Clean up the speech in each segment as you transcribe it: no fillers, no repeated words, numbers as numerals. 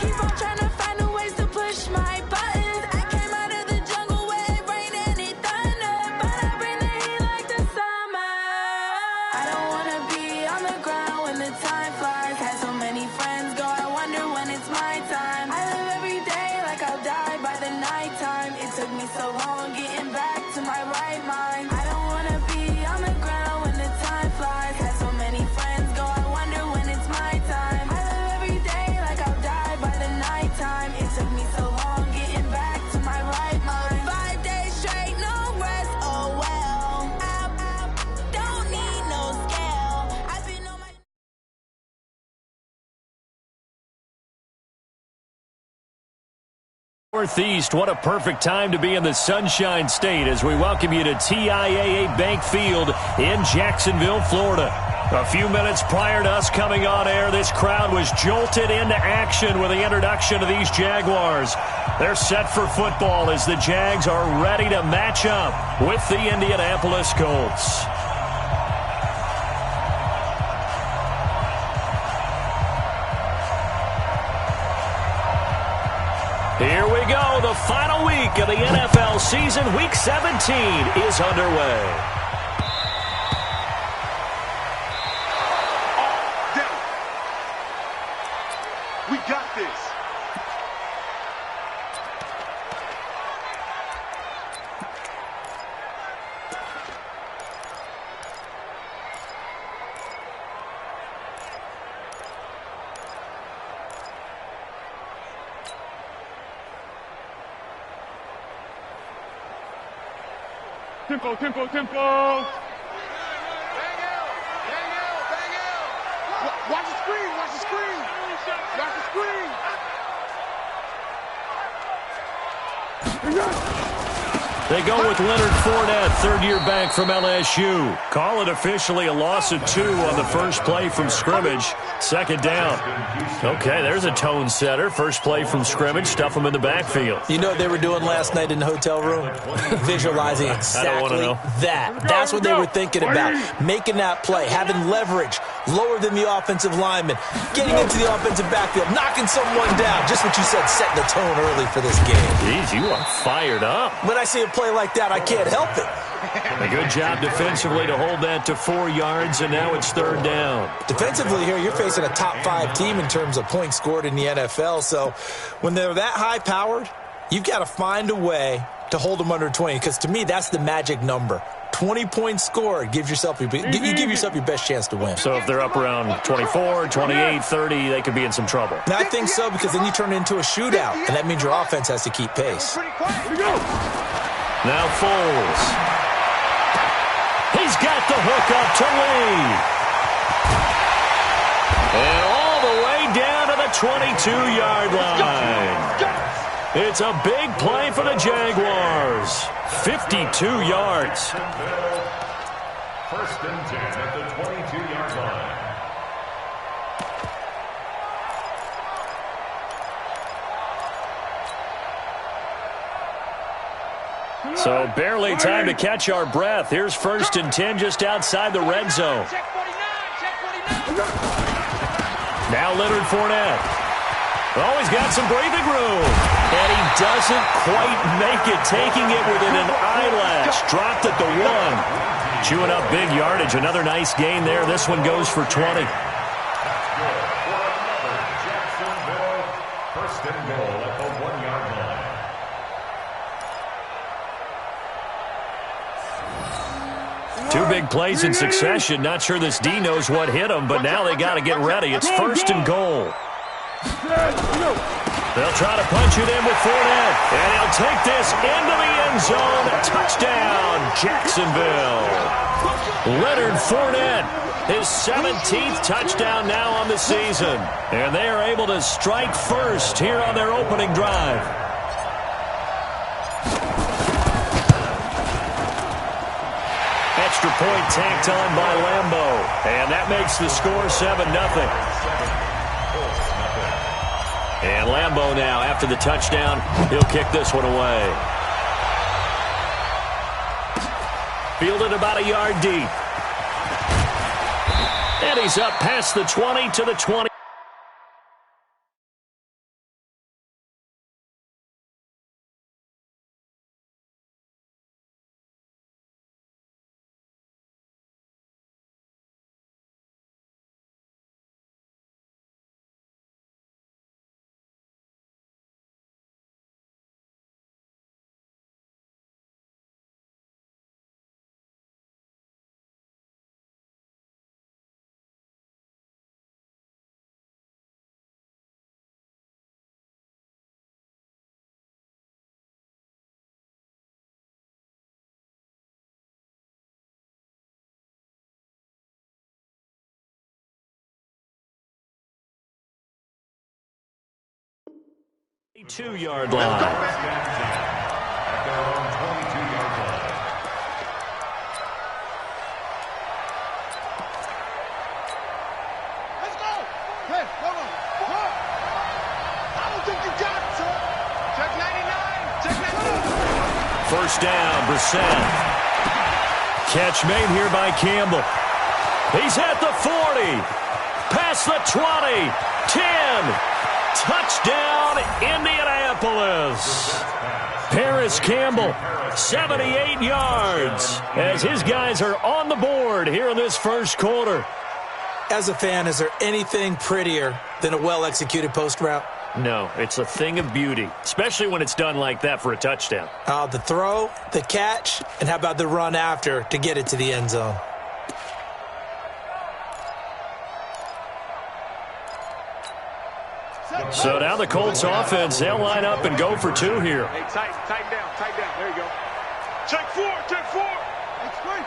keep on trying to find new ways to push my buttons. I came out of the jungle where it rained and it thundered, but I bring the heat like the summer. I don't wanna be on the ground when the time flies. Had so many friends go, I wonder when it's my time. I live every day like I'll die by the nighttime. It took me so long getting back to my right mind. I don't wanna be on the ground when the time flies. Had so many friends go, I wonder when it's my time. I live every day like I'll die by the nighttime. It took me so long getting back to my right mind. 5 days straight, no rest, oh well. I don't need no scale. I've been on my... Northeast, what a perfect time to be in the Sunshine State as we welcome you to TIAA Bank Field in Jacksonville, Florida. A few minutes prior to us coming on air, this crowd was jolted into action with the introduction of these Jaguars. They're set for football as the Jags are ready to match up with the Indianapolis Colts. Here we go. The final week of the NFL season. Week 17 is underway. Down. We got this. Tempo, tempo, tempo. Bang out. Watch the screen, watch the screen. Watch the screen. They go with Leonard Fournette, third-year back from LSU. Call it officially a loss of 2 on the first play from scrimmage. Second down. Okay, there's a tone setter. First play from scrimmage, stuff them in the backfield. You know what they were doing last night in the hotel room? Visualizing exactly that. That's what they were thinking about. Making that play, having leverage, lower than the offensive lineman, getting into the offensive backfield, knocking someone down. Just what you said, setting the tone early for this game. Jeez, you are fired up. When I see a play like that, I can't help it. A good job defensively to hold that to 4 yards, and now it's third down. Defensively here, you're facing a top-5 team in terms of points scored in the NFL, so when they're that high-powered, you've got to find a way to hold them under 20, because to me, that's the magic number. 20 points scored, you give yourself your best chance to win. So if they're up around 24, 28, 30, they could be in some trouble. And I think so, because then you turn it into a shootout, and that means your offense has to keep pace. Now Foles. He's got the hook up to Lee. And all the way down to the 22-yard line. It's a big play for the Jaguars. 52 yards. First and 10 at the 22-yard line. So barely time to catch our breath. Here's first and 10 just outside the red zone. Now Leonard Fournette. Oh, he's got some breathing room. And he doesn't quite make it, taking it within an eyelash. Dropped at the 1. Chewing up big yardage. Another nice gain there. This one goes for 20. First and goal at the 1-yard line. Two big plays in succession. Not sure this D knows what hit him, but now they got to get ready. It's first and goal. They'll try to punch it in with Fournette, and he'll take this into the end zone. Touchdown, Jacksonville. Leonard Fournette, his 17th touchdown now on the season, and they are able to strike first here on their opening drive. Extra point tacked on by Lambo, and that makes the score 7-0. And Lambo now, after the touchdown, he'll kick this one away. Fielded about a yard deep. And he's up past the 20 to the 20. 22-yard line. At their own 22-yard line. Let's go. Hey, come on. Come on. I don't think you got it, sir. Check 99. Check 99. First down, Brissett. Catch made here by Campbell. He's at the 40. Past the 20. 10. Touchdown, Indianapolis. Paris Campbell, 78 yards, as his guys are on the board here in this first quarter. As a fan, is there anything prettier than a well-executed post route? No, it's a thing of beauty, especially when it's done like that for a touchdown. The throw, the catch, and how about the run after to get it to the end zone? So now the Colts offense, they'll line up and go for two here. Hey, tighten down. There you go. Check 4. Check 4. Hey, screen.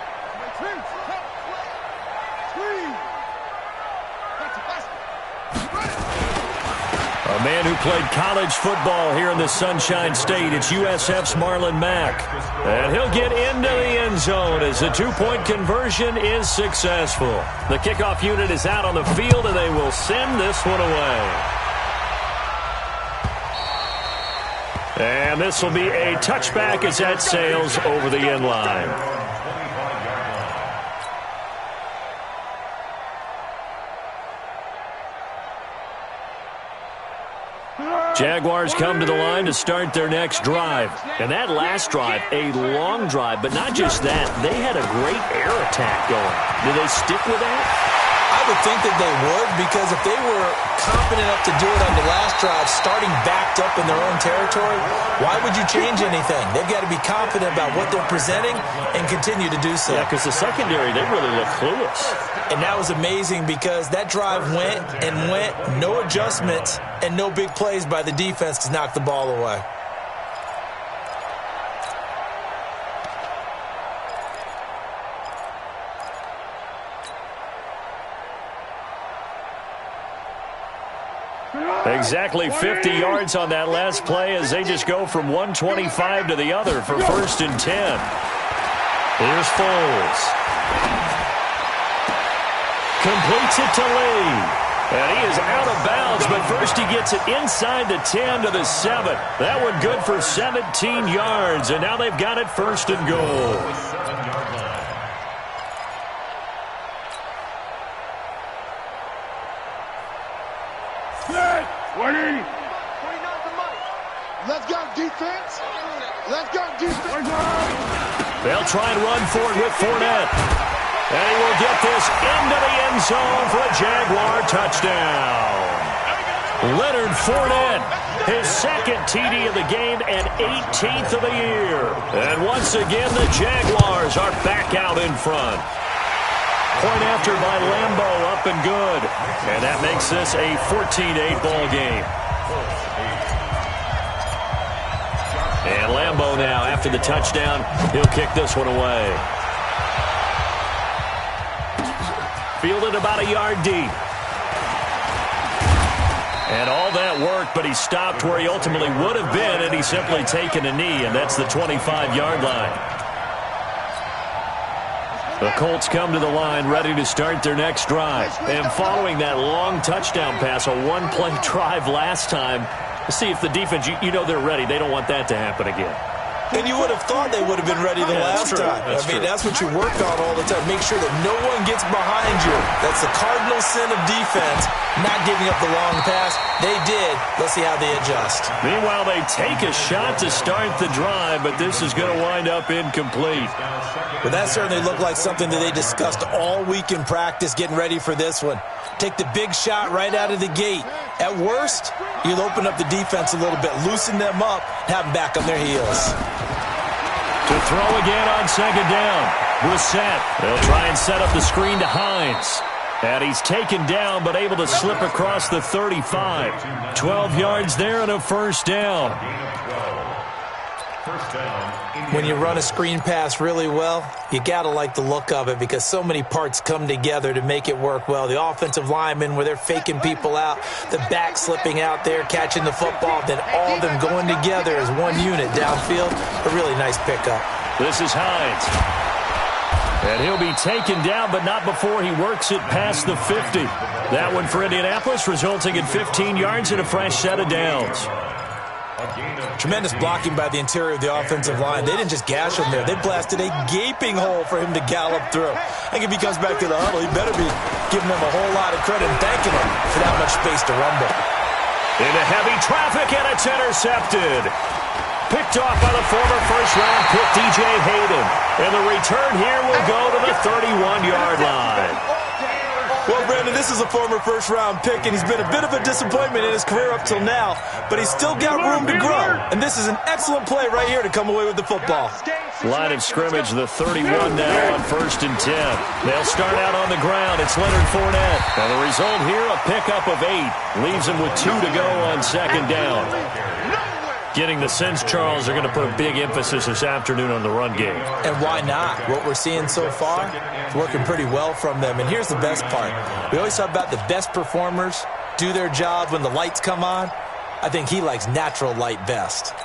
A man who played college football here in the Sunshine State. It's USF's Marlon Mack. And he'll get into the end zone as the two-point conversion is successful. The kickoff unit is out on the field, and they will send this one away. And this will be a touchback as that sails over the end line. Jaguars come to the line to start their next drive. And that last drive, a long drive, but not just that. They had a great air attack going. Do they stick with that? I would think that they would, because if they were confident enough to do it on the last drive, starting backed up in their own territory, why would you change anything? They've got to be confident about what they're presenting and continue to do so. Yeah, because the secondary, they really look clueless. And that was amazing because that drive went and went, no adjustments and no big plays by the defense to knock the ball away. Exactly 50 yards on that last play as they just go from 125 to the other for first and 10. Here's Foles. Completes it to Lee. And he is out of bounds, but first he gets it inside the 10 to the 7. That one good for 17 yards, and now they've got it first and goal. Let's go, defense. Let's go, defense. They'll try and run for it with Fournette. And he will get this into the end zone for a Jaguar touchdown. Leonard Fournette, his second TD of the game and 18th of the year. And once again, the Jaguars are back out in front. Point after by Lambeau, up and good. And that makes this a 14-8 ball game. And Lambeau now, after the touchdown, he'll kick this one away. Fielded about a yard deep. And all that work, but he stopped where he ultimately would have been, and he's simply taken a knee, and that's the 25-yard line. The Colts come to the line ready to start their next drive. And following that long touchdown pass, a one-play drive last time, see if the defense, you know they're ready. They don't want that to happen again. And you would have thought they would have been ready the last time. That's what you work on all the time. Make sure that no one gets behind you. That's the cardinal sin of defense, not giving up the long pass. They did. Let's see how they adjust. Meanwhile, they take a shot to start the drive, but this is going to wind up incomplete. Well, that certainly looked like something that they discussed all week in practice, getting ready for this one. Take the big shot right out of the gate. At worst, you'll open up the defense a little bit, loosen them up, have them back on their heels. To throw again on second down. Brissett. They'll try and set up the screen to Hines. And he's taken down, but able to slip across the 35. 12 yards there and a first down. First down. When you run a screen pass really well, you got to like the look of it because so many parts come together to make it work well. The offensive linemen, where they're faking people out, the back slipping out there, catching the football, then all of them going together as one unit downfield. A really nice pickup. This is Hines. And he'll be taken down, but not before he works it past the 50. That one for Indianapolis, resulting in 15 yards and a fresh set of downs. Tremendous blocking by the interior of the offensive line. They didn't just gash him there. They blasted a gaping hole for him to gallop through. I think if he comes back to the huddle, he better be giving them a whole lot of credit and thanking him for that much space to rumble. Into heavy traffic, and it's intercepted. Picked off by the former first-round pick, DJ Hayden. And the return here will go to the 31-yard line. Well, Brandon, this is a former first-round pick, and he's been a bit of a disappointment in his career up till now, but he's still got room to grow. And this is an excellent play right here to come away with the football. Line of scrimmage, the 31 now on 1st and 10. They'll start out on the ground. It's Leonard Fournette. And the result here, a pickup of 8. Leaves him with 2 to go on 2nd down. Getting the sense, Charles, they're going to put a big emphasis this afternoon on the run game. And why not? What we're seeing so far is working pretty well from them. And here's the best part. We always talk about the best performers do their job when the lights come on. I think he likes natural light best.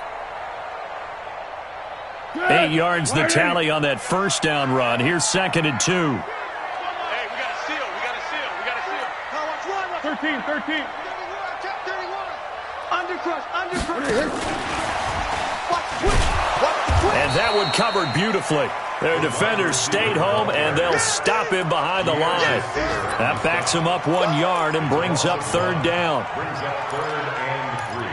8 yards the tally on that first down run. Here's 2nd and 2. Hey, we got to seal. We got to seal. We got to seal. Now, watch one. 13. 31. Undercrush. And that one covered beautifully. Their defenders stayed home, and they'll stop him behind the line. That backs him up 1 yard and brings up 3rd down. Brings up 3rd and 3.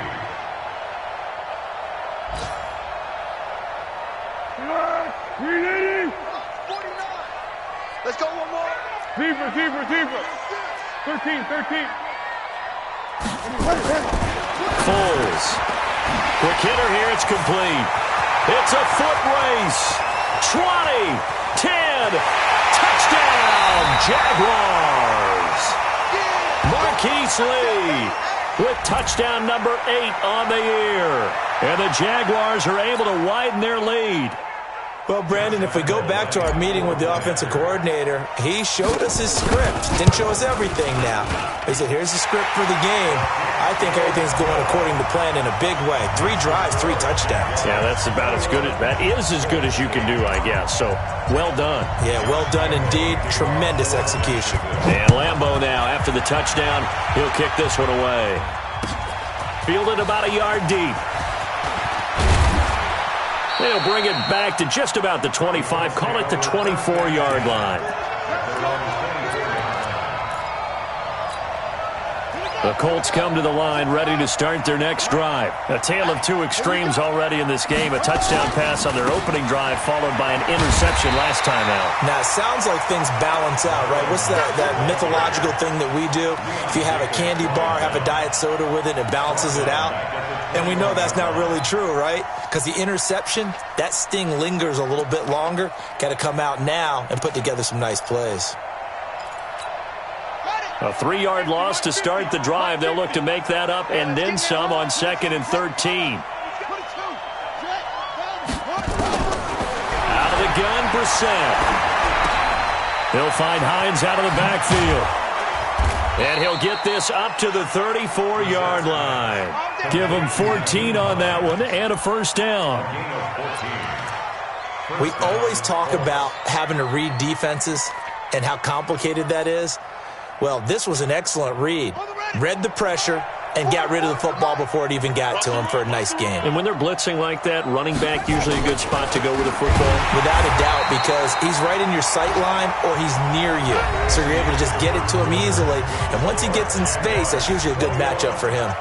49. Let's go one more. Zebra. 13. Foles. Quick hitter here. It's complete. It's a foot race. 20, 10, touchdown, Jaguars. Marquise Lee with touchdown number 8 on the year. And the Jaguars are able to widen their lead. Well, Brandon, if we go back to our meeting with the offensive coordinator, he showed us his script. Didn't show us everything now. He said, here's the script for the game. I think everything's going according to plan in a big way. 3 drives, 3 touchdowns. Yeah, that's about as good as that is as good as you can do, I guess. So, well done. Yeah, well done indeed. Tremendous execution. And Lambeau now, after the touchdown, he'll kick this one away. Fielded about a yard deep. They'll bring it back to just about the 25. Call it the 24-yard line. The Colts come to the line, ready to start their next drive. A tale of 2 extremes already in this game. A touchdown pass on their opening drive, followed by an interception last time out. Now, it sounds like things balance out, right? What's that mythological thing that we do? If you have a candy bar, have a diet soda with it, it balances it out. And we know that's not really true, right? Because the interception, that sting lingers a little bit longer. Got to come out now and put together some nice plays. A 3-yard loss to start the drive. They'll look to make that up and then some on 2nd and 13. Out of the gun, Brissett. He'll find Hines out of the backfield. And he'll get this up to the 34-yard line. Give him 14 on that one and a first down. We always talk about having to read defenses and how complicated that is. Well, this was an excellent read. Read the pressure and got rid of the football before it even got to him for a nice game. And when they're blitzing like that, running back usually a good spot to go with the football? Without a doubt, because he's right in your sight line or he's near you. So you're able to just get it to him easily. And once he gets in space, that's usually a good matchup for him.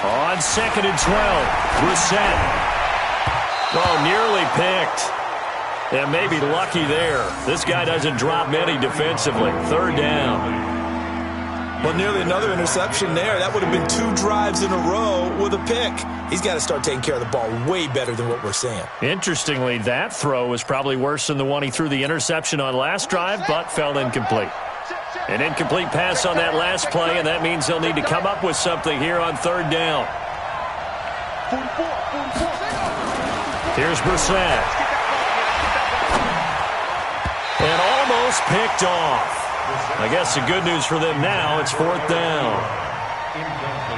On 2nd and 12, Brissett. Oh, nearly picked. And maybe lucky there. This guy doesn't drop many defensively. 3rd down. Well, nearly another interception there. That would have been 2 drives in a row with a pick. He's got to start taking care of the ball way better than what we're seeing. Interestingly, that throw was probably worse than the one he threw the interception on last drive, but fell incomplete. An incomplete pass on that last play, and that means they'll need to come up with something here on third down. Here's Brissett. And almost picked off. I guess the good news for them now, it's fourth down.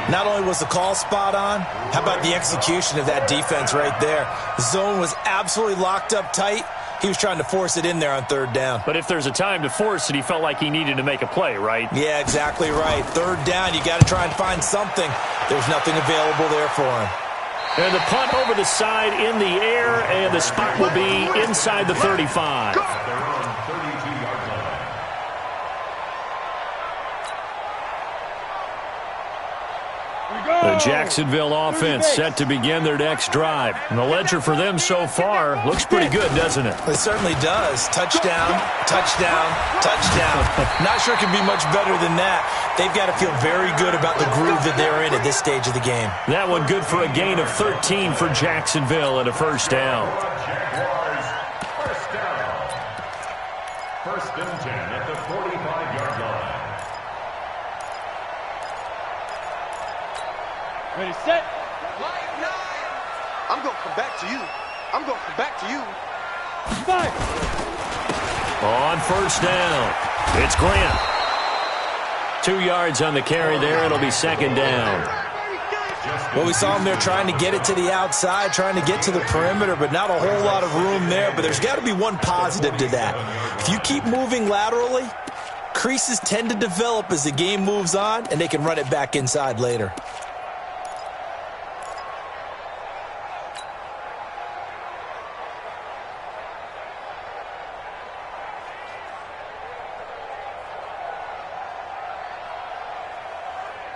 Not only was the call spot on, how about the execution of that defense right there? The zone was absolutely locked up tight. He was trying to force it in there on third down. But if there's a time to force it, he felt like he needed to make a play, right? Yeah, exactly right. Third down, you got to try and find something. There's nothing available there for him. And the punt over the side in the air, and the spot will be inside the 35. The Jacksonville offense set to begin their next drive. And the ledger for them so far looks pretty good, doesn't it? It certainly does. Touchdown, touchdown, touchdown. Not sure it can be much better than that. They've got to feel very good about the groove that they're in at this stage of the game. That one good for a gain of 13 for Jacksonville and a first down. First and 10 at the 45-yard line. Ready, set. I'm going to come back to you. I'm going to come back to you. 5. On first down, it's Grant. 2 yards on the carry there. It'll be second down. Well, we saw him there trying to get it to the outside, trying to get to the perimeter, but not a whole lot of room there. But there's got to be one positive to that. If you keep moving laterally, creases tend to develop as the game moves on, and they can run it back inside later.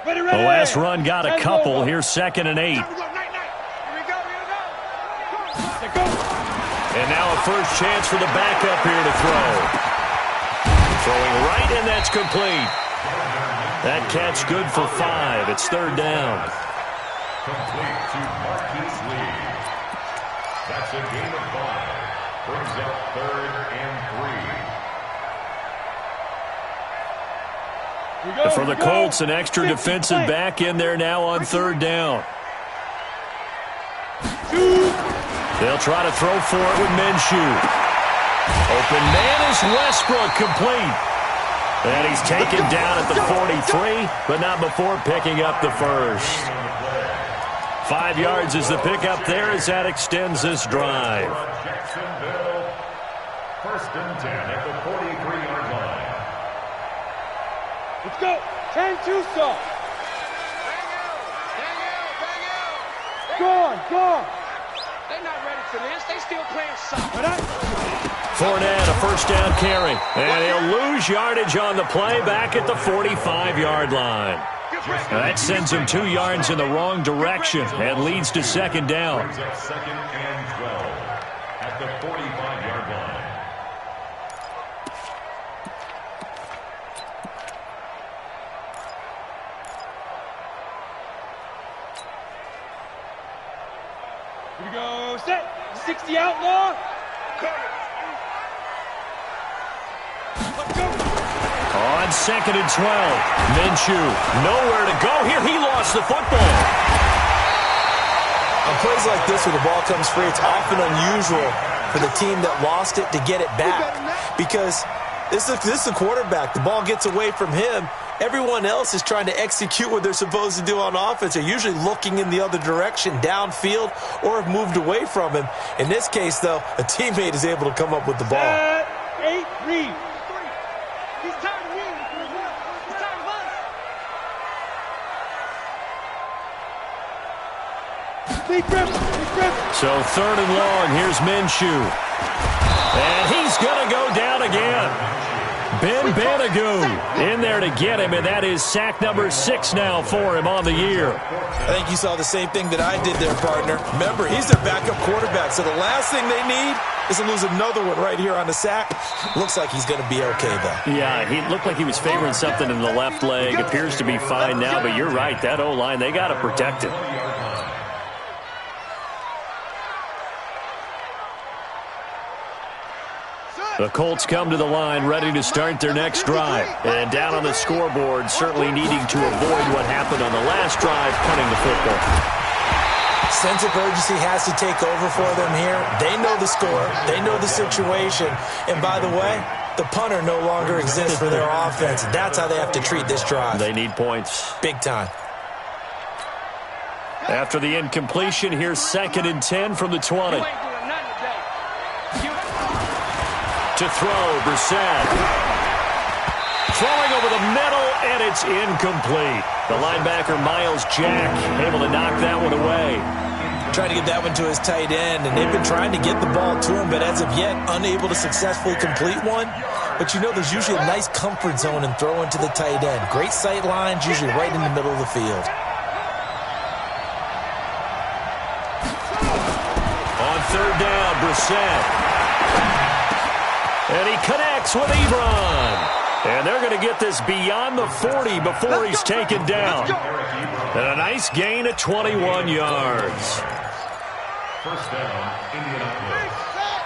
The last run got a couple. Here's second and 8. And now a first chance for the backup here to throw. Throwing right, and that's complete. That catch good for 5. It's third down. Complete to Marquise Lee. That's a gain of 5. Brings up third and 3. For the Colts, an extra defensive back in there now on third down. They'll try to throw for it with Minshew. Open man is Westbrook, complete. And he's taken down at the 43, but not before picking up the first. 5 yards is the pickup there as that extends this drive. Jacksonville, first and 10 at the 43-yard line. Let's go. 10 Tucson. Go on, go on. They're not ready for this. They still playing soccer. Fournette, a first down carry. And he'll lose yardage on the play back at the 45-yard line. That sends him 2 yards in the wrong direction and leads to second down. Brings up second and 12 at the 45-yard line. Here we go. Set. 60 outlaw. On second and 12, Minshew nowhere to go here. He lost the football. On plays like this where the ball comes free, it's often unusual for the team that lost it to get it back because this is the quarterback. The ball gets away from him. Everyone else is trying to execute what they're supposed to do on offense. They're usually looking in the other direction, downfield, or have moved away from him. In this case, though, a teammate is able to come up with the ball. 8, read. He's tired of me. He's tired of us. Big grip. So third and long, here's Minshew. And he's going to go down again. Ben Banagoo in there to get him, and that is sack number 6 now for him on the year. I think you saw the same thing that I did there, partner. Remember, he's their backup quarterback, so the last thing they need is to lose another one right here on the sack. Looks like he's going to be okay, though. Yeah, he looked like he was favoring something in the left leg. Appears to be fine now, but you're right. That O-line, they got to protect him. The Colts come to the line ready to start their next drive. And down on the scoreboard, certainly needing to avoid what happened on the last drive, punting the football. Sense of urgency has to take over for them here. They know the score. They know the situation. And by the way, the punter no longer exists for their offense. That's how they have to treat this drive. They need points. Big time. After the incompletion, here's 2nd and 10 from the 20. To throw, Brissett. Throwing over the middle, and it's incomplete. The linebacker, Miles Jack, able to knock that one away. Trying to get that one to his tight end, and they've been trying to get the ball to him, but as of yet, unable to successfully complete one. But you know, there's usually a nice comfort zone in throwing to the tight end. Great sight lines, usually right in the middle of the field. On 3rd down, Brissett. And he connects with Ebron. And they're going to get this beyond the 40 before he's taken down. And a nice gain of 21 yards. First down, Indianapolis.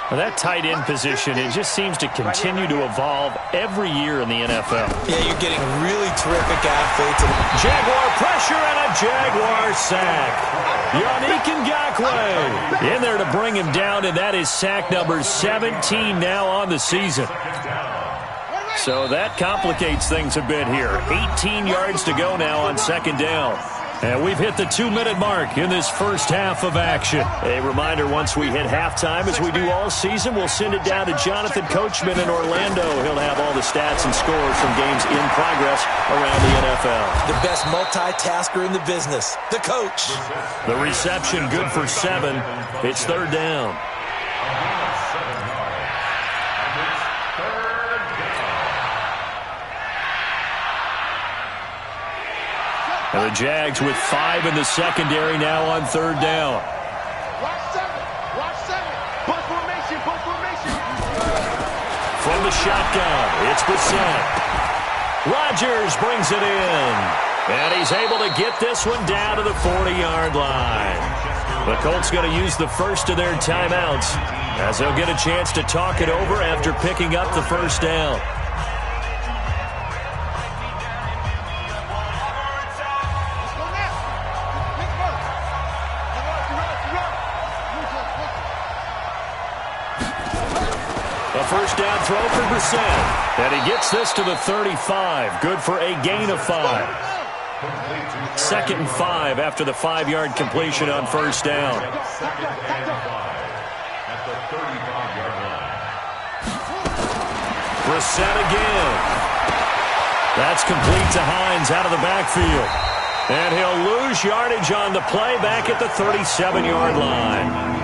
Well, that tight end position, it just seems to continue to evolve every year in the NFL. Yeah, you're getting really terrific athletes. Jaguar pressure and a Jaguar sack. Yannick Ngakoue in there to bring him down, and that is sack number 17 now on the season. So that complicates things a bit here. 18 yards to go now on 2nd down. And we've hit the 2-minute mark in this first half of action. A reminder, once we hit halftime, as we do all season, we'll send it down to Jonathan Coachman in Orlando. He'll have all the stats and scores from games in progress around the NFL. The best multitasker in the business, the coach. The reception good for 7. It's 3rd down. And the Jags with 5 in the secondary now on 3rd down. Watch 7. Watch 7. Bus formation. Bus formation. From the shotgun, it's Brissett. Rodgers brings it in. And he's able to get this one down to the 40-yard line. The Colts going to use the first of their timeouts as they'll get a chance to talk it over after picking up the first down. First down throw for Brissett. And he gets this to the 35. Good for a gain of 5. 2nd and 5 after the 5-yard completion on first down. Brissett again. That's complete to Hines out of the backfield. And he'll lose yardage on the play back at the 37-yard line.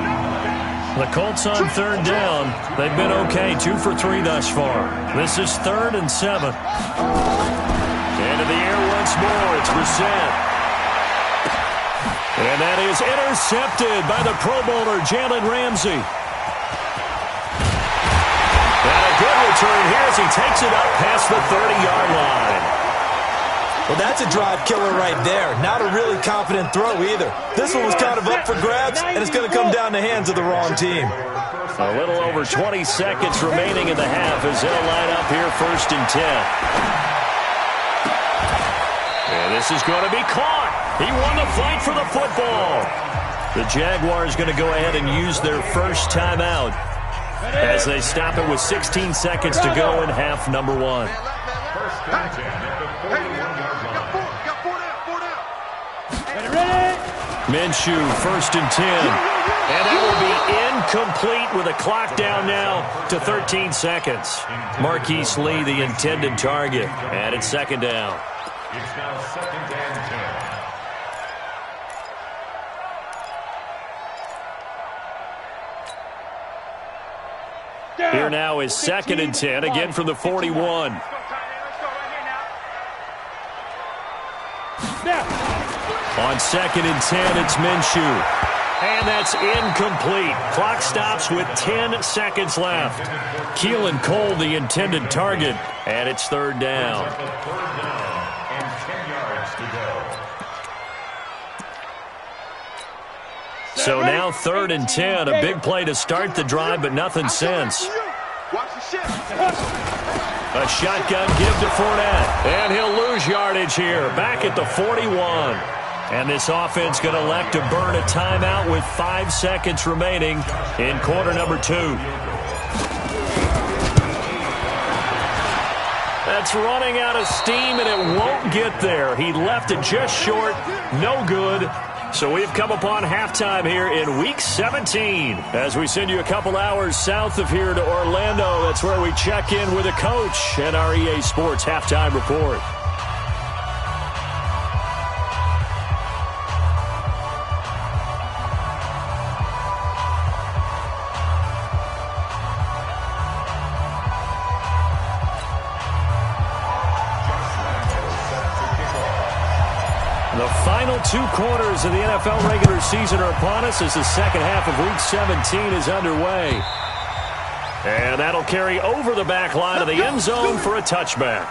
The Colts on 3rd down. They've been okay, 2 for 3 thus far. This is 3rd and 7. Into the air once more. It's Brissett. And that is intercepted by the Pro Bowler, Jalen Ramsey. And a good return here as he takes it up past the 30-yard line. Well, that's a drive killer right there. Not a really confident throw either. This one was kind of up for grabs, and it's going to come down the hands of the wrong team. A little over 20 seconds remaining in the half as they'll line up here 1st and 10. And this is going to be caught. He won the fight for the football. The Jaguars going to go ahead and use their first timeout as they stop it with 16 seconds to go in half number 1. First and 10 at the 41-yard line. Got 4 down. Minshew, 1st and 10. And that will be incomplete with a clock down now to 13 seconds. Marquise Lee, the intended target. And it's 2nd down. It's now 2nd and 10. Here now is 2nd and 10, again from the 41. On 2nd and 10, it's Minshew. And that's incomplete. Clock stops with 10 seconds left. Keelan Cole, the intended target, and it's 3rd down. And 10 yards to go. So now 3rd and 10, a big play to start the drive, but nothing since. A shotgun give to Fournette, and he'll lose yardage here, back at the 41. And this offense going to elect to burn a timeout with 5 seconds remaining in quarter number 2. That's running out of steam, and it won't get there. He left it just short. No good. So we've come upon halftime here in Week 17. As we send you a couple hours south of here to Orlando, that's where we check in with a coach and our EA Sports Halftime Report. The final 2 quarters of the NFL regular season are upon us as the second half of Week 17 is underway. And that'll carry over the back line of the end zone for a touchback.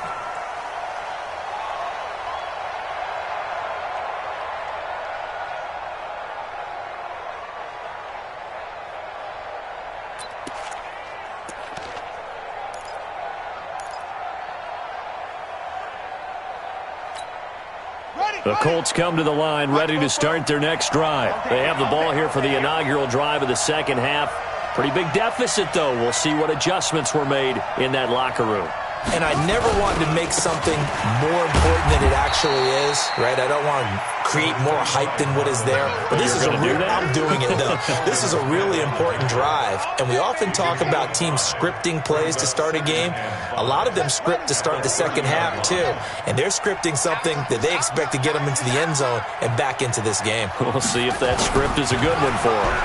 The Colts come to the line ready to start their next drive. They have the ball here for the inaugural drive of the second half. Pretty big deficit, though. We'll see what adjustments were made in that locker room. And I never wanted to make something more important than it actually is, right? I don't want to create more hype than what is there. But this is I'm doing it, though. This is a really important drive. And we often talk about teams scripting plays to start a game. A lot of them script to start the second half, too. And they're scripting something that they expect to get them into the end zone and back into this game. We'll see if that script is a good one for them.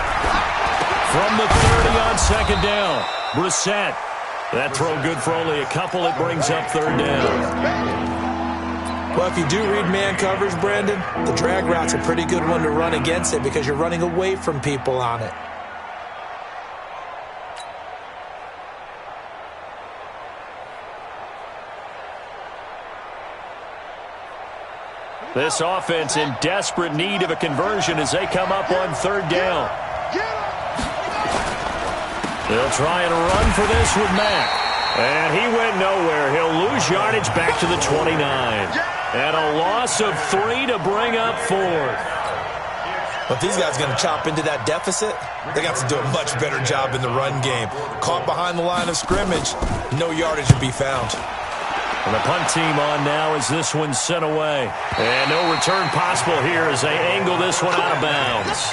From the 30 on 2nd down, Brissett. That throw good for only a couple. It brings up 3rd down. Well, if you do read man coverage, Brandon, the drag route's a pretty good one to run against it because you're running away from people on it. This offense in desperate need of a conversion as they come up on 3rd down. They'll try and run for this with Mack. And he went nowhere. He'll lose yardage back to the 29. And a loss of 3 to bring up 4th. But if these guys are going to chop into that deficit, they got to do a much better job in the run game. Caught behind the line of scrimmage, no yardage to be found. And the punt team on now as this one's sent away. And no return possible here as they angle this one out of bounds.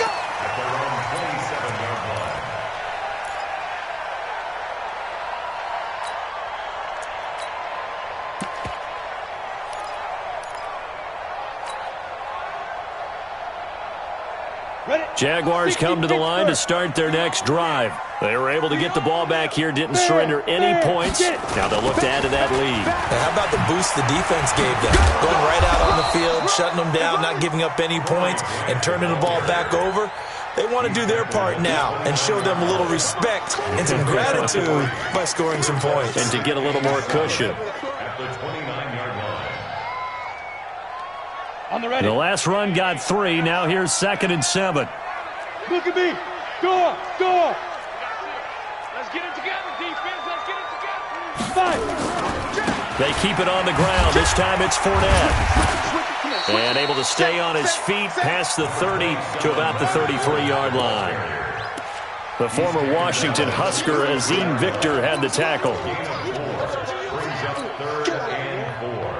Jaguars come to the line to start their next drive. They were able to get the ball back here, didn't surrender any points. Now they'll look to add to that lead. And how about the boost the defense gave them? Going right out on the field, shutting them down, not giving up any points, and turning the ball back over. They want to do their part now and show them a little respect and some gratitude by scoring some points. And to get a little more cushion. At the 29-yard line. On the ready. The last run got 3. Now here's 2nd and 7. Look at me. Go. Let's get it together, defense. Let's get it together. 5. They keep it on the ground. This time it's Fournette. And able to stay on his feet past the 30 to about the 33-yard line. The former Washington Husker, Azim Victor, had the tackle. Brings up 3rd and 4.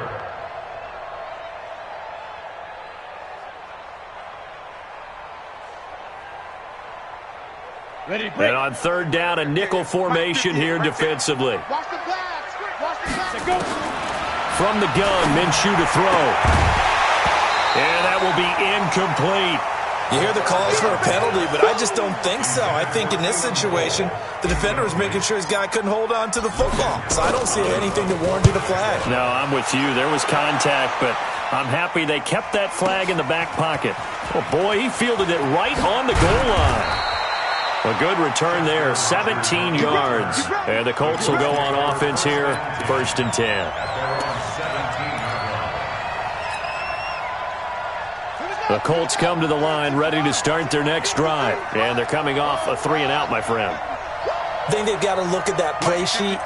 Ready, break. And on 3rd down, a nickel formation here defensively. Watch the pass. Watch the pass. Go. From the gun, Minshew to throw. And that will be incomplete. You hear the calls for a penalty, but I just don't think so. I think in this situation, the defender was making sure his guy couldn't hold on to the football. So I don't see anything to warrant a flag. No, I'm with you. There was contact, but I'm happy they kept that flag in the back pocket. Oh, boy, he fielded it right on the goal line. A good return there, 17 yards. And the Colts will go on offense here, 1st and 10. The Colts come to the line ready to start their next drive. And they're coming off a 3-and-out, my friend. I think they've got to look at that play sheet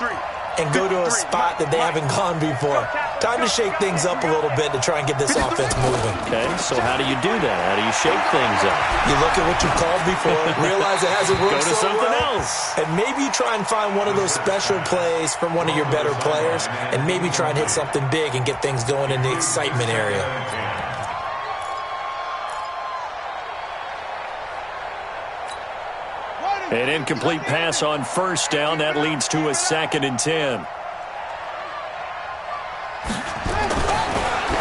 and go to a spot that they haven't gone before. Time to shake things up a little bit to try and get this offense moving. Okay, so how do you do that? How do you shake things up? You look at what you've called before, realize it hasn't worked so something well, else. And maybe you try and find one of those special plays from one of your better players, and maybe try and hit something big and get things going in the excitement area. An incomplete pass on 1st down. That leads to a 2nd and 10.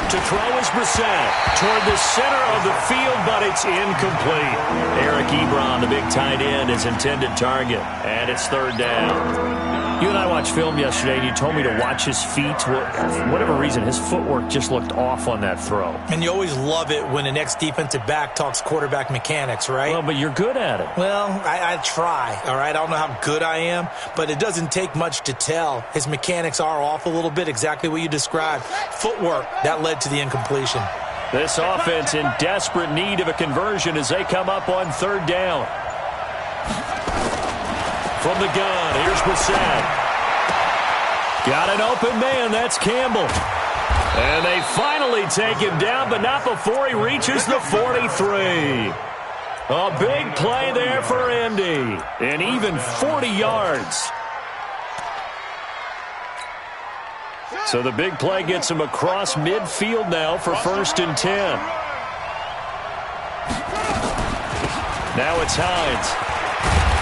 To throw is Brissett toward the center of the field, but it's incomplete. Eric Ebron, the big tight end, is intended target, and it's 3rd down. You and I watched film yesterday, and you told me to watch his feet. For whatever reason, his footwork just looked off on that throw. And you always love it when the next defensive back talks quarterback mechanics, right? Well, but you're good at it. Well, I try, all right? I don't know how good I am, but it doesn't take much to tell. His mechanics are off a little bit, exactly what you described. Footwork, that led to the incompletion. This offense in desperate need of a conversion as they come up on 3rd down. From the gun, here's Brissett. Got an open man, that's Campbell. And they finally take him down, but not before he reaches the 43. A big play there for Indy, and even 40 yards. So the big play gets him across midfield now for 1st and 10. Now it's Hines.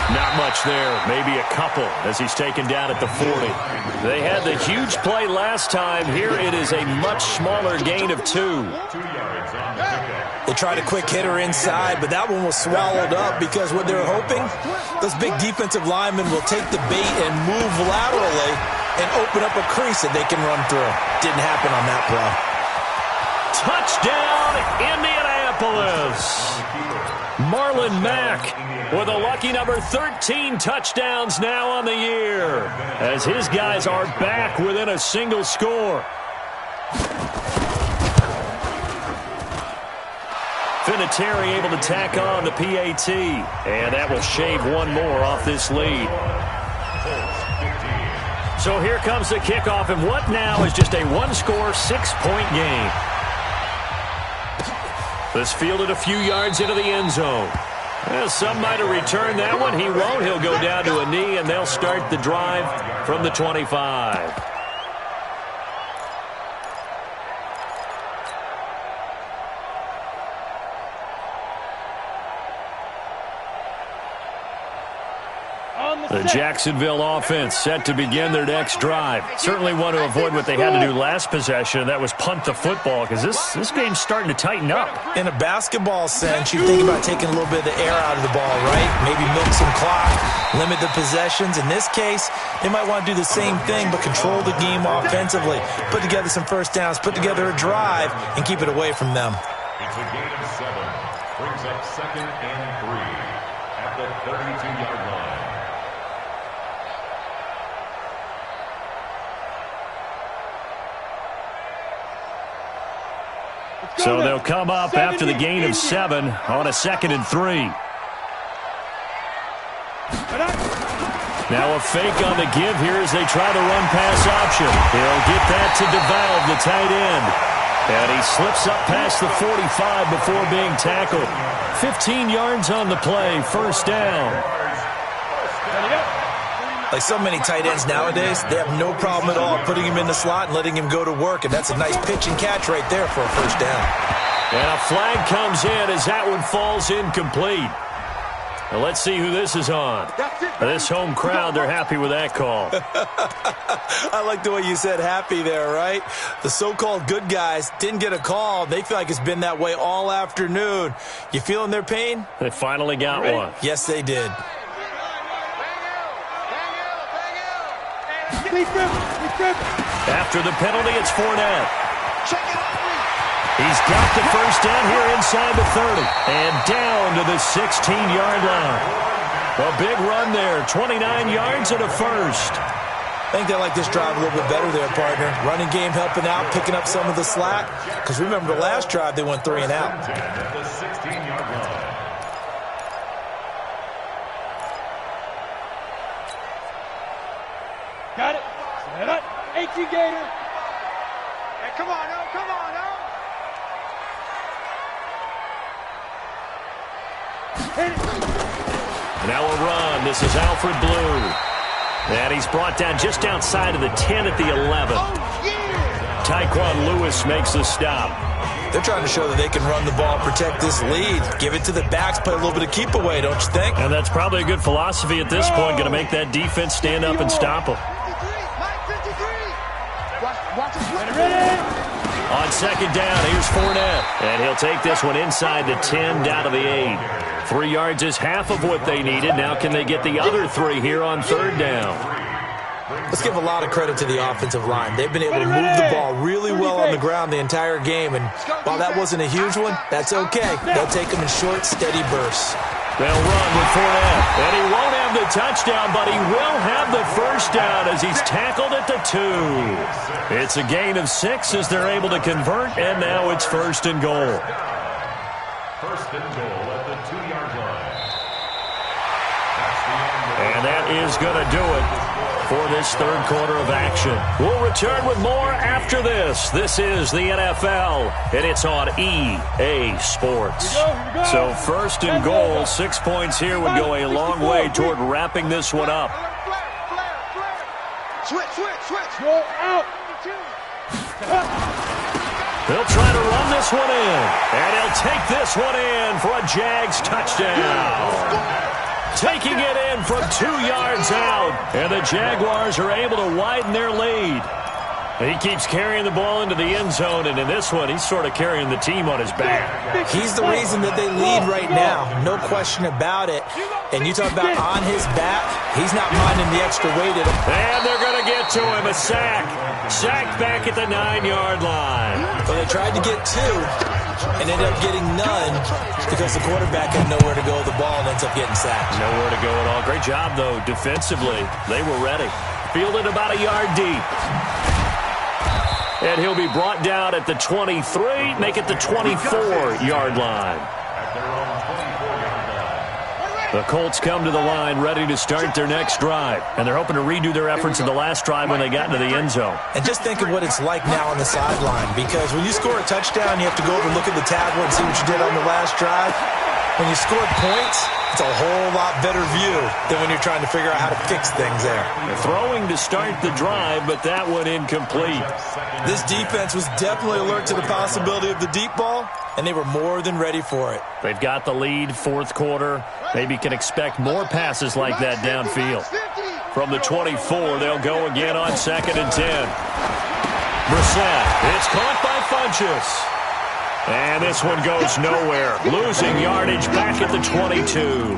Not much there, maybe a couple as he's taken down at the 40. They had the huge play last time. Here it is a much smaller gain of 2. They tried a quick hitter inside, but that one was swallowed up because what they were hoping, those big defensive linemen will take the bait and move laterally and open up a crease that they can run through. Didn't happen on that play. Touchdown, Indianapolis. Marlon Mack with a lucky number 13 touchdowns now on the year as his guys are back within a single score. Vinatieri able to tack on the PAT, and that will shave one more off this lead. So here comes the kickoff, and what now is just a one-score, 6-point game. This fielded a few yards into the end zone. Well, some might have returned that one. He won't. He'll go down to a knee, and they'll start the drive from the 25. The Jacksonville offense set to begin their next drive. Certainly want to avoid what they had to do last possession, and that was punt the football, because this game's starting to tighten up. In a basketball sense, you think about taking a little bit of the air out of the ball, right? Maybe milk some clock, limit the possessions. In this case, they might want to do the same thing, but control the game offensively. Put together some first downs, put together a drive, and keep it away from them. It's a gain of 7. Brings up 2nd and 3 at the 32-yard line. So they'll come up after the gain of 7 on a 2nd and 3. Now a fake on the give here as they try the run-pass option. He'll get that to DeValve, the tight end. And he slips up past the 45 before being tackled. 15 yards on the play, 1st down. Like so many tight ends nowadays, they have no problem at all putting him in the slot and letting him go to work. And that's a nice pitch and catch right there for a 1st down. And a flag comes in as that one falls incomplete. Now let's see who this is on. This home crowd, they're happy with that call. I like the way you said happy there, right? The so-called good guys didn't get a call. They feel like it's been that way all afternoon. You feeling their pain? They finally got one. Yes, they did. After the penalty, it's Fournette. He's got the first down here inside the 30 and down to the 16-yard line. A big run there, 29 yards and a first. I think they like this drive a little bit better there, partner. Running game helping out, picking up some of the slack. Because remember the last drive, they went 3 and out. The 16-yard line. Got it. Set up. 18 Gator. Hey, come on, no, come on, no. Now a run. This is Alfred Blue. And he's brought down just outside of the 10 at the 11. Tyquan Lewis makes the stop. They're trying to show that they can run the ball, protect this lead, give it to the backs, play a little bit of keep away, don't you think? And that's probably a good philosophy at this point, going to make that defense stand up and stop them. On second down, here's Fournette. And he'll take this one inside the 10, down to the 8. 3 yards is half of what they needed. Now can they get the other 3 here on third down? Let's give a lot of credit to the offensive line. They've been able to move the ball really well on the ground the entire game. And while that wasn't a huge one, that's okay. They'll take them in short, steady bursts. They'll run with Fournette. And he won't have the touchdown, but he will have the first down as he's tackled at the 2. It's a gain of 6 as they're able to convert, and now it's first and goal. First and goal at the 2-yard line. And that is going to do it for this third quarter of action. We'll return with more after this. This is the NFL, and it's on EA Sports. So first and goal, 6 points here would go a long way toward wrapping this one up. Switch. Roll out. They'll try to run this one in, and he'll take this one in for a Jags touchdown. Taking it in from 2 yards out, and the Jaguars are able to widen their lead. He keeps carrying the ball into the end zone, and in this one, he's sort of carrying the team on his back. He's the reason that they lead right now, no question about it. And you talk about on his back, he's not minding the extra weight at him. And they're going to get to him, a sack. Sacked back at the 9-yard line. Well, they tried to get 2 and ended up getting none because the quarterback had nowhere to go with the ball and ends up getting sacked. Nowhere to go at all. Great job, though, defensively. They were ready. Fielded about a yard deep. And he'll be brought down at the 23, make it the 24-yard line. The Colts come to the line ready to start their next drive. And they're hoping to redo their efforts in the last drive when they got into the end zone. And just think of what it's like now on the sideline. Because when you score a touchdown, you have to go over and look at the tablet and see what you did on the last drive. When you score points, it's a whole lot better view than when you're trying to figure out how to fix things there. They're throwing to start the drive, but that one incomplete. This defense was definitely alert to the possibility of the deep ball, and they were more than ready for it. They've got the lead, fourth quarter. Maybe can expect more passes like that downfield. From the 24, they'll go again on 2nd and 10. Brissett, it's caught by Funchess. And this one goes nowhere. Losing yardage back at the 22.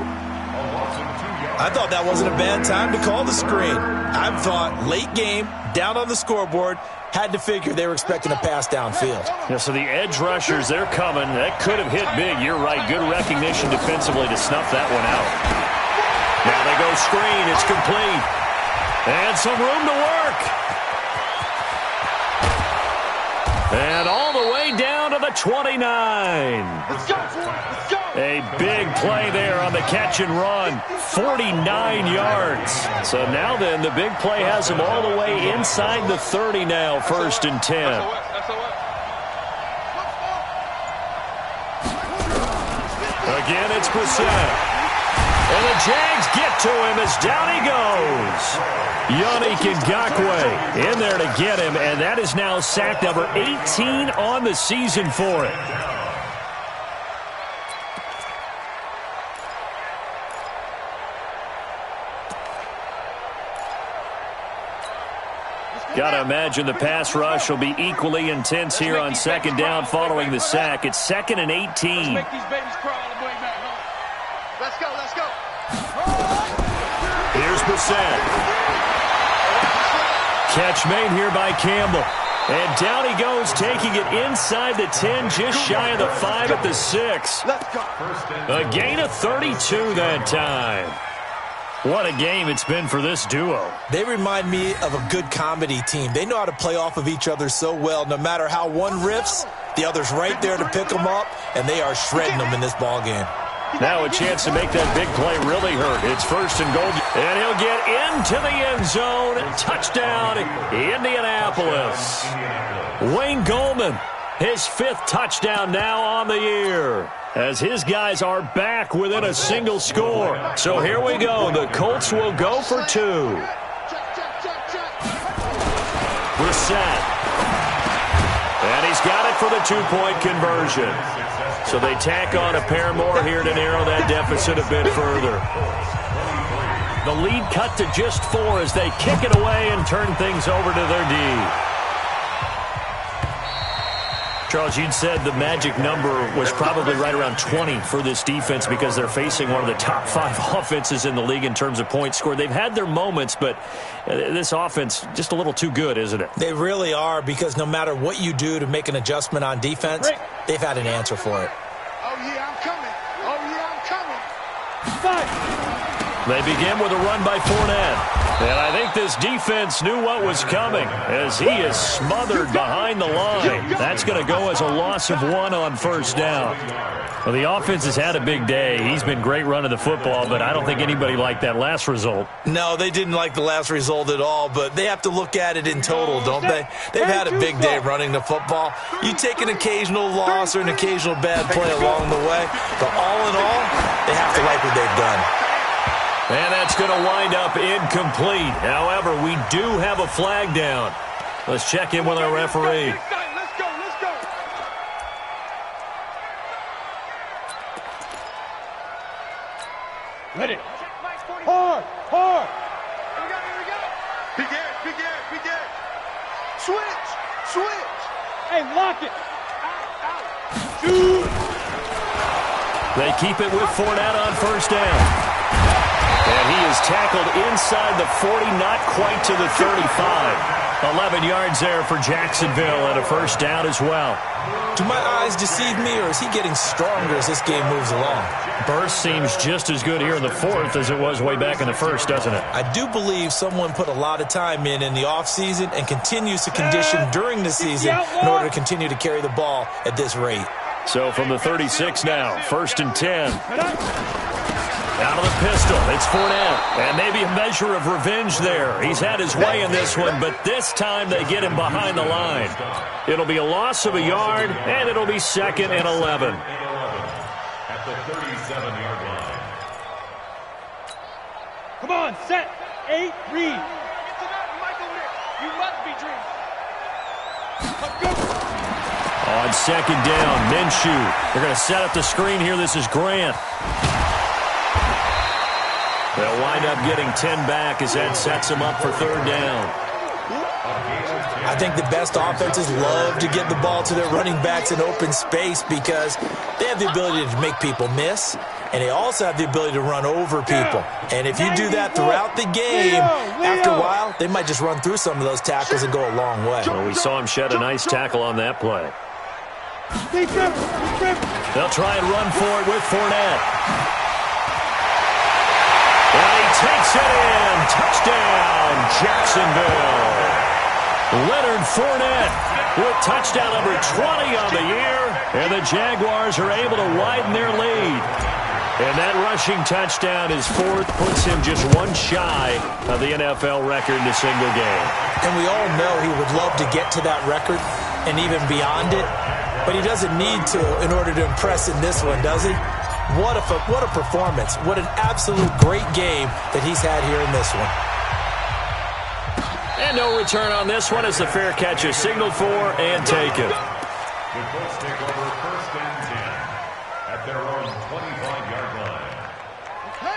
I thought that wasn't a bad time to call the screen. I thought late game, down on the scoreboard, had to figure they were expecting a pass downfield. Yeah, so the edge rushers, they're coming. That could have hit big. You're right. Good recognition defensively to snuff that one out. Now they go screen. It's complete. And some room to work. And all the way down to the 29. Let's go. A big play there on the catch and run. 49 yards. So now then, the big play has them all the way inside the 30 now, 1st and 10. Again, it's Brissett. And the Jags get to him as down he goes. Yannick Ngakoue in there to get him, and that is now sack number 18 on the season for it. Got to imagine the pass rush will be equally intense here on second down following the sack. It's 2nd and 18. Let's make these babies crawl all the way back home. Let's go, let's go. Here's Brissett. Catch made here by Campbell. And down he goes, taking it inside the 10, just shy of the 5 at the 6. Let's go. A gain of 32 that time. What a game it's been for this duo. They remind me of a good comedy team. They know how to play off of each other so well. No matter how one riffs, the other's right there to pick them up, and they are shredding them in this ball game. Now a chance to make that big play really hurt. It's 1st and goal. And he'll get into the end zone. Touchdown, Indianapolis. Wayne Goldman, his 5th touchdown now on the year, as his guys are back within a single score. So here we go. The Colts will go for 2. Brissett. And he's got it for the 2-point conversion. So they tack on a pair more here to narrow that deficit a bit further. The lead cut to just 4 as they kick it away and turn things over to their D. Charles, you'd said the magic number was probably right around 20 for this defense because they're facing one of the top 5 offenses in the league in terms of points scored. They've had their moments, but this offense just a little too good, isn't it? They really are, because no matter what you do to make an adjustment on defense, they've had an answer for it. Oh, yeah, I'm coming. Oh, yeah, I'm coming. Fight. They begin with a run by Fournette. And I think this defense knew what was coming as he is smothered behind the line. That's going to go as a loss of 1 on 1st down. Well, the offense has had a big day. He's been great running the football, but I don't think anybody liked that last result. No, they didn't like the last result at all, but they have to look at it in total, don't they? They've had a big day running the football. You take an occasional loss or an occasional bad play along the way, but all in all, they have to like what they've done. And that's going to wind up incomplete. However, we do have a flag down. Let's check in with our referee. Let's go, let's go. Ready. Hard, hard. Here we go. Big air. Switch. Hey, lock it. Shoot. They keep it with Fournette on 1st down. And he is tackled inside the 40, not quite to the 35. 11 yards there for Jacksonville and a 1st down as well. Do my eyes deceive me, or is he getting stronger as this game moves along? Burst seems just as good here in the 4th as it was way back in the 1st, doesn't it? I do believe someone put a lot of time in the offseason and continues to condition during the season in order to continue to carry the ball at this rate. So from the 36 now, 1st and 10. Out of the pistol, it's Fournette. And maybe a measure of revenge there. He's had his way in this one, but this time they get him behind the line. It'll be a loss of a yard, and it'll be 2nd and 11. At the 37-yard line. Come on, set. 8, read. Get to that, Mike over there. You must be dreaming. Let's go. On 2nd down, Minshew. They're going to set up the screen here. This is Grant. They'll wind up getting 10 back as that sets them up for 3rd down. I think the best offenses love to get the ball to their running backs in open space because they have the ability to make people miss, and they also have the ability to run over people. And if you do that throughout the game, after a while, they might just run through some of those tackles and go a long way. Well, we saw him shed a nice tackle on that play. They'll try and run for it with Fournette. And he takes it in. Touchdown, Jacksonville. Leonard Fournette with touchdown number 20 on the year. And the Jaguars are able to widen their lead. And that rushing touchdown, his 4th, puts him just 1 shy of the NFL record in a single game. And we all know he would love to get to that record and even beyond it. But he doesn't need to in order to impress in this one, does he? What a performance. What an absolute great game that he's had here in this one. And no return on this one as the fair catch is signaled for and taken. The Colts take over 1st and 10 at their own 25-yard line.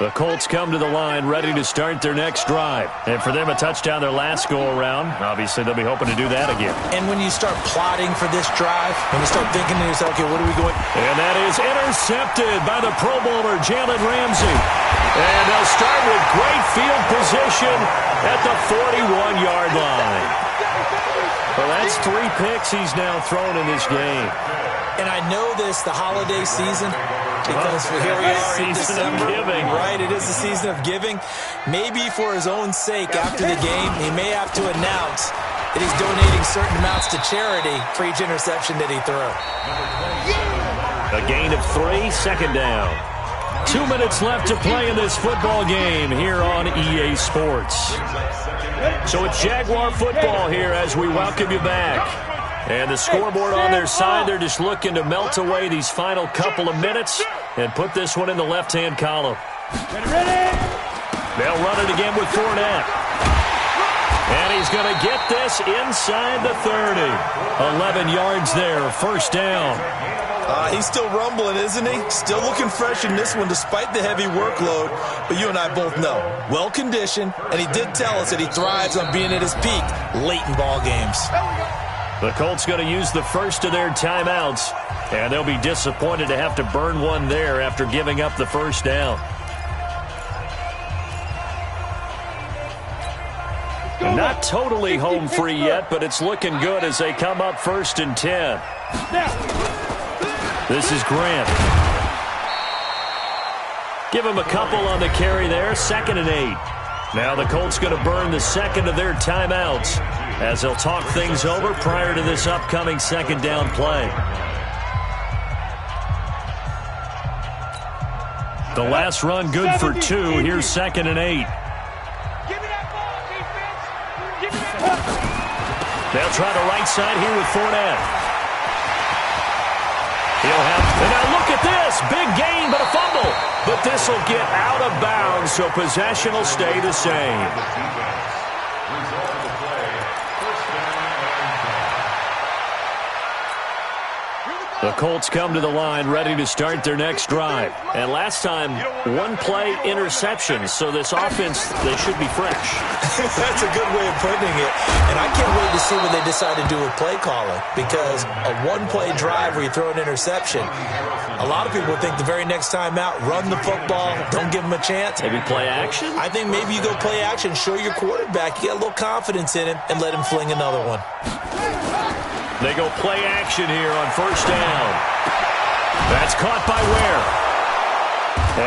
The Colts come to the line ready to start their next drive. And for them, a touchdown their last go-around. Obviously, they'll be hoping to do that again. And when you start plotting for this drive, when you start thinking to yourself, okay, what are we going? And that is intercepted by the Pro Bowler, Jalen Ramsey. And they'll start with great field position at the 41-yard line. Well, that's 3 picks he's now thrown in this game. And I know this, the holiday season, because here we are in December. Giving. Right, it is the season of giving. Maybe for his own sake after the game, he may have to announce that he's donating certain amounts to charity for each interception that he threw. A gain of 3, second down. 2 minutes left to play in this football game here on EA Sports. So it's Jaguar football here as we welcome you back. And the scoreboard on their side, they're just looking to melt away these final couple of minutes and put this one in the left-hand column. They'll run it again with Fournette. And he's going to get this inside the 30. 11 yards there, first down. He's still rumbling, isn't he? Still looking fresh in this one despite the heavy workload. But you and I both know, well-conditioned, and he did tell us that he thrives on being at his peak late in ball games. The Colts going to use the first of their timeouts, and they'll be disappointed to have to burn one there after giving up the first down. Not totally home free yet, but it's looking good as they come up 1st and 10. This is Grant. Give him a couple on the carry there, 2nd and 8. Now the Colts going to burn the second of their timeouts as they'll talk things over prior to this upcoming second down play. The last run good for 2. Here's 2nd and 8. They'll try the right side here with Fournette. He'll have, and now look at this, big gain but a fumble. But this will get out of bounds, so possession will stay the same. The Colts come to the line ready to start their next drive. And last time, 1-play interception. So this offense, they should be fresh. That's a good way of putting it. And I can't wait to see what they decide to do with play calling. Because a 1-play drive where you throw an interception, a lot of people think the very next time out, run the football, don't give them a chance. Maybe play action? I think maybe you go play action, show your quarterback, you get a little confidence in him, and let him fling another one. They go play action here on first down. That's caught by Ware.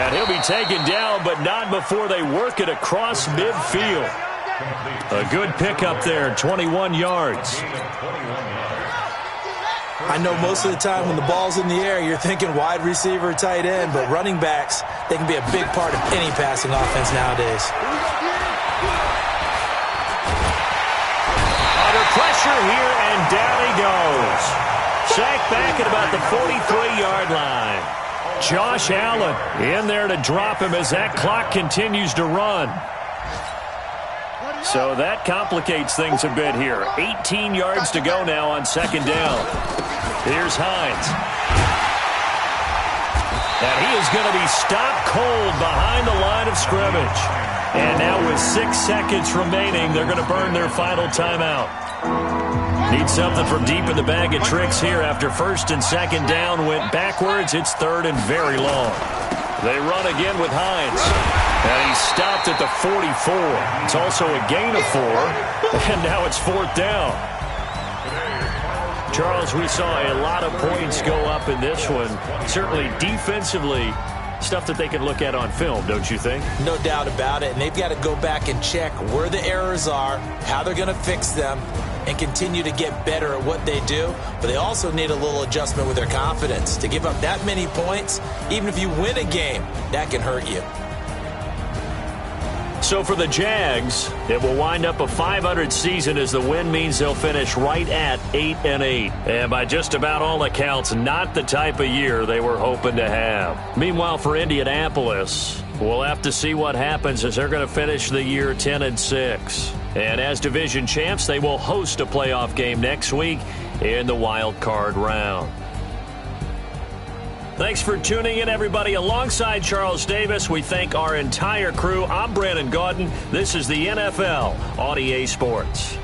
And he'll be taken down, but not before they work it across midfield. A good pickup there, 21 yards. I know most of the time when the ball's in the air, you're thinking wide receiver, tight end, but running backs, they can be a big part of any passing offense nowadays. Pressure here, and down he goes. Sacked back at about the 43-yard line. Josh Allen in there to drop him as that clock continues to run. So that complicates things a bit here. 18 yards to go now on second down. Here's Hines. And he is going to be stopped cold behind the line of scrimmage. And now with 6 seconds remaining, they're going to burn their final timeout. Need something from deep in the bag of tricks here after first and second down went backwards. It's third and very long. They run again with Hines. And he's stopped at the 44. It's also a gain of 4. And now it's 4th down. Charles, we saw a lot of points go up in this one. Certainly defensively, stuff that they can look at on film, don't you think? No doubt about it. And they've got to go back and check where the errors are, how they're going to fix them, and continue to get better at what they do. But they also need a little adjustment with their confidence. To give up that many points, even if you win a game, that can hurt you. So for the Jags, it will wind up a .500 season as the win means they'll finish right at 8-8. And by just about all accounts, not the type of year they were hoping to have. Meanwhile, for Indianapolis, we'll have to see what happens as they're going to finish the year 10-6. And as division champs, they will host a playoff game next week in the wild card round. Thanks for tuning in, everybody. Alongside Charles Davis, we thank our entire crew. I'm Brandon Gaudin. This is the NFL on EA Sports.